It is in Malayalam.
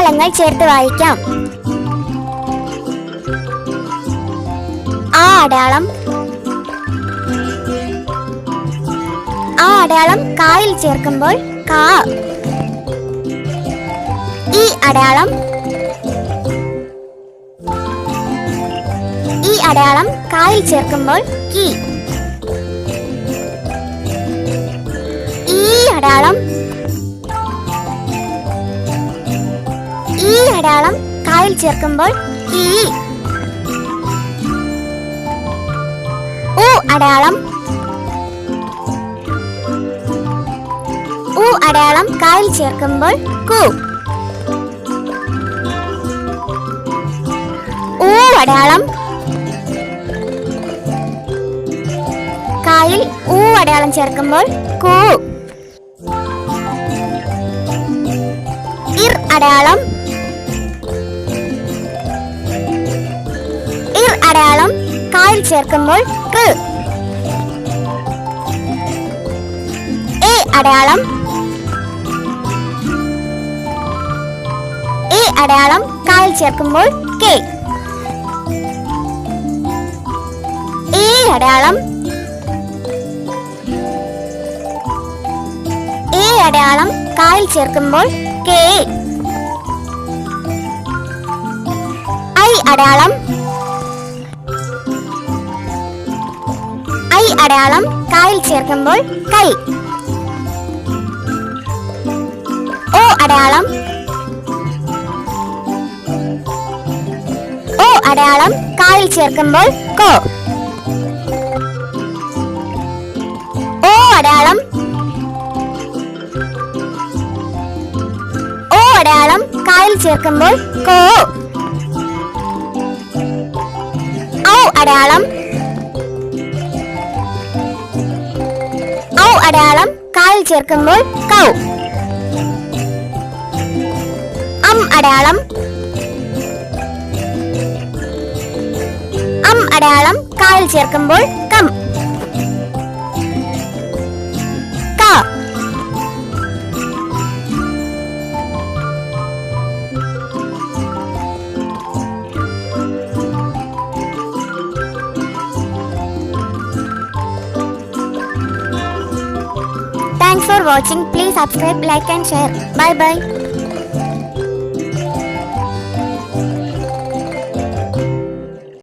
അടയാളങ്ങൾ ചേർത്ത് വായിക്കാം. ആ അടയാളം കായിൽ ചേർക്കുമ്പോൾ കാ. ഈ അടയാളം കായിൽ ചേർക്കുമ്പോൾ കി. ഈ അടയാളം കായിൽ ചേർക്കുമ്പോൾ കി. ഉ അടയാളം കായിൽ ചേർക്കുമ്പോൾ കു. ഊ അടയാളം കായിൽ ഊ അടയാളം ചേർക്കുമ്പോൾ കു. ഇർ അടയാളം കായിൽ ചേർക്കുമ്പോൾ ക്. എ അടയാളം കായിൽ ചേർക്കുമ്പോൾ കെ. എ അടയാളം കായിൽ ചേർക്കുമ്പോൾ കെ. ഐ അടയാളം കായിൽ ചേർക്കുമ്പോൾ കൈ. ഓ അടയാളം കായിൽ ചേർക്കുമ്പോൾ കോ. ഓ അടയാളം കായിൽ ചേർക്കുമ്പോൾ കോ. ഔ അടയാളം കായിൽ ചേർക്കുമ്പോൾ കൗ. അം അടയാളം കായിൽ ചേർക്കുമ്പോൾ കം. ക. Thanks for watching. Please subscribe, like and share. Bye bye.